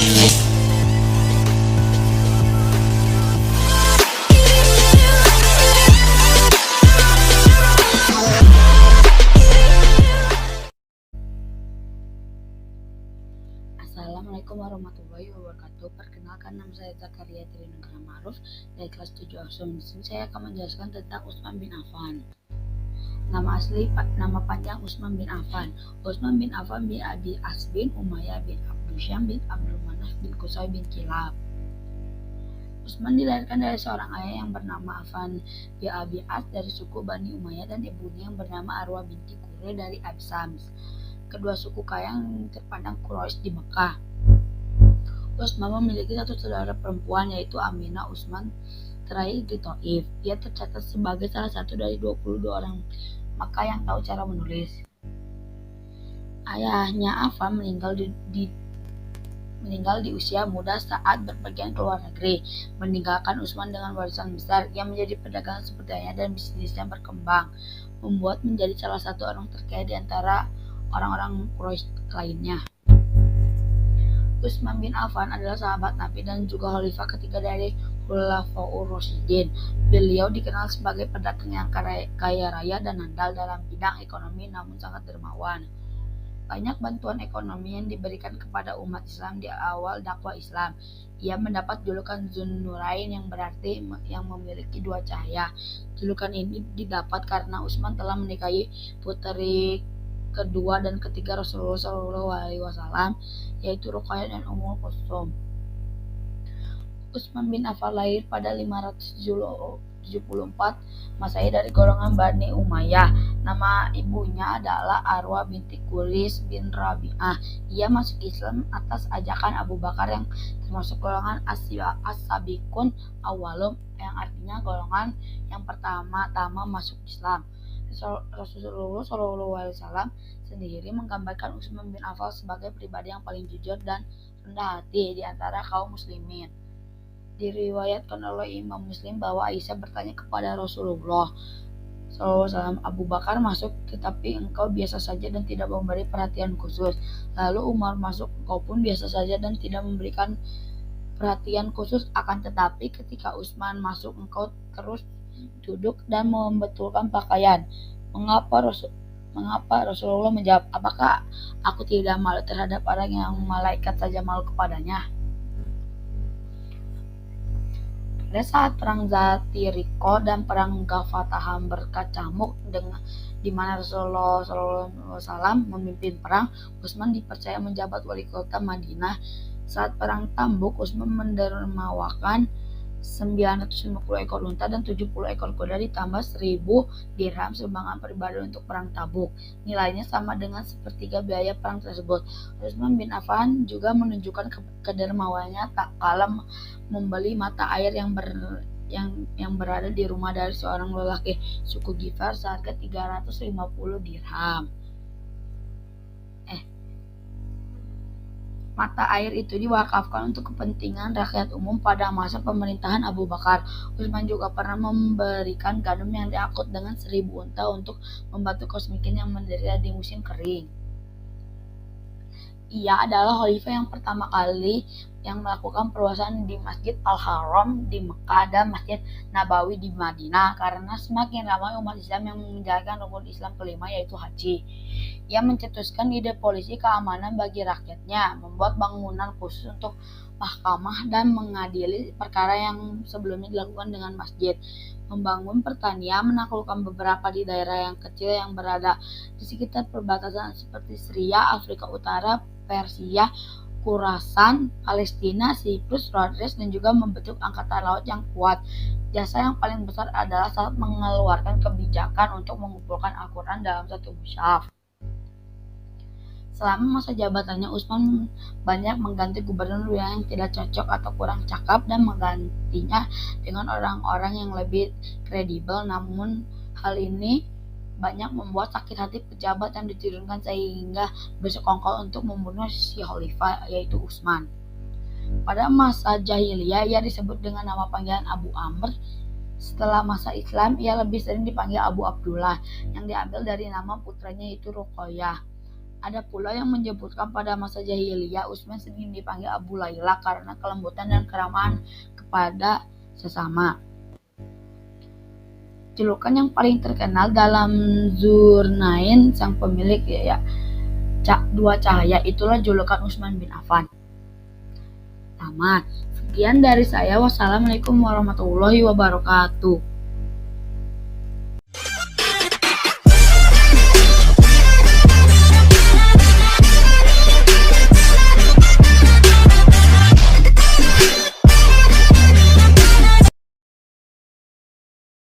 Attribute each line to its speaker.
Speaker 1: Assalamualaikum warahmatullahi wabarakatuh. Perkenalkan, nama saya Zakaria Trinugraha Ma'ruf dari kelas 7 Asum. Di sini saya akan menjelaskan tentang Utsman bin Affan. Nama panjang Utsman bin Affan. Utsman bin Affan bin Abi As bin Umayyah bin Abdul Syam bin Abdul Manaf bin Qusay bin Kilab. Utsman dilahirkan dari seorang ayah yang bernama Affan bin Abi As dari suku Bani Umayyah dan ibunya yang bernama Arwah binti Qurre dari Absams, kedua suku kaya yang terpandang Quraisy di Mekah. Utsman memiliki satu saudara perempuan, yaitu Aminah Utsman terakhir di Thaif. Ia tercatat sebagai salah satu dari 22 orang Mekah yang tahu cara menulis. Ayahnya Affan meninggal di usia muda saat berpergian ke luar negeri, meninggalkan Utsman dengan warisan besar. Ia menjadi pedagang seperti ayahnya dan bisnisnya berkembang, membuat menjadi salah satu orang terkaya di antara orang-orang Quraisy lainnya. Utsman bin Affan adalah sahabat Nabi dan juga khalifah ketiga dari Khulafaur Rasyidin. Beliau dikenal sebagai pedagang yang kaya raya dan handal dalam bidang ekonomi, namun sangat dermawan. Banyak bantuan ekonomi yang diberikan kepada umat Islam di awal dakwah Islam. Ia mendapat julukan Zunnurain, yang berarti yang memiliki dua cahaya. Julukan ini didapat karena Utsman telah menikahi putri kedua dan ketiga Rasulullah SAW, yaitu Ruqayyah dan Ummul Kulsum. Utsman bin Affan lahir pada 574 Masehi dari golongan Bani Umayyah. Nama ibunya adalah Arwah binti Quris bin Rabi'ah. Ia masuk Islam atas ajakan Abu Bakar yang termasuk golongan as-sabiqun awwalum, yang artinya golongan yang pertama-tama masuk Islam. Rasulullah SAW sendiri menggambarkan Utsman bin Affan sebagai pribadi yang paling jujur dan rendah hati di antara kaum muslimin. Diriwayatkan oleh Imam Muslim bahwa Aisyah bertanya kepada Rasulullah SAW, Abu Bakar masuk tetapi engkau biasa saja dan tidak memberi perhatian khusus. Lalu Umar masuk, engkau pun biasa saja dan tidak memberikan perhatian khusus. Akan tetapi ketika Utsman masuk, engkau terus duduk dan membetulkan pakaian. Mengapa Rasulullah menjawab, apakah aku tidak malu terhadap orang yang malaikat saja malu kepadanya? Pada saat perang Zati Riqo dan perang Ghafataham berkecamuk, di mana Rasulullah SAW memimpin perang, Utsman dipercaya menjabat wali kota Madinah. Saat perang Tambuk, Utsman mendermawakan 950 ekor unta dan 70 ekor kuda ditambah 1000 dirham sumbangan pribadi untuk perang Tabuk. Nilainya sama dengan sepertiga biaya perang tersebut. Utsman bin Affan juga menunjukkan kedermawanannya tak kalah membeli mata air yang berada di rumah dari seorang lelaki suku Ghifar seharga 350 dirham. Mata air itu diwakafkan untuk kepentingan rakyat umum pada masa pemerintahan Abu Bakar. Utsman juga pernah memberikan gandum yang diangkut dengan 1000 unta untuk membantu kaum miskin yang menderita di musim kering. Ia adalah khalifah yang pertama kali yang melakukan perluasan di Masjid Al-Haram di Mekah dan Masjid Nabawi di Madinah, karena semakin ramai umat Islam yang menjalankan rukun Islam kelima, yaitu haji. Ia mencetuskan ide polisi keamanan bagi rakyatnya, membuat bangunan khusus untuk mahkamah dan mengadili perkara yang sebelumnya dilakukan dengan masjid, membangun pertanian, menaklukkan beberapa di daerah yang kecil yang berada di sekitar perbatasan seperti Syria, Afrika Utara, Persia, Khurasan, Palestina, Siprus, Rhodes, dan juga membentuk angkatan laut yang kuat. Jasa yang paling besar adalah saat mengeluarkan kebijakan untuk mengumpulkan Al-Quran dalam satu mushaf. Selama masa jabatannya, Utsman banyak mengganti gubernur yang tidak cocok atau kurang cakap dan menggantinya dengan orang-orang yang lebih kredibel. Namun hal ini banyak membuat sakit hati pejabat yang diturunkan sehingga bersekongkol untuk membunuh si khalifah, yaitu Utsman. Pada masa jahiliyah ia disebut dengan nama panggilan Abu Amr. Setelah masa Islam ia lebih sering dipanggil Abu Abdullah, yang diambil dari nama putranya, yaitu Ruqayyah. Ada pula yang menyebutkan pada masa jahiliyah Utsman sering dipanggil Abu Laila karena kelembutan dan keramahan kepada sesama. Julukan yang paling terkenal dalam Dzulkarnain sang pemilik dua cahaya, itulah julukan Utsman bin Affan. Tamat. Sekian dari saya. Wassalamualaikum warahmatullahi wabarakatuh.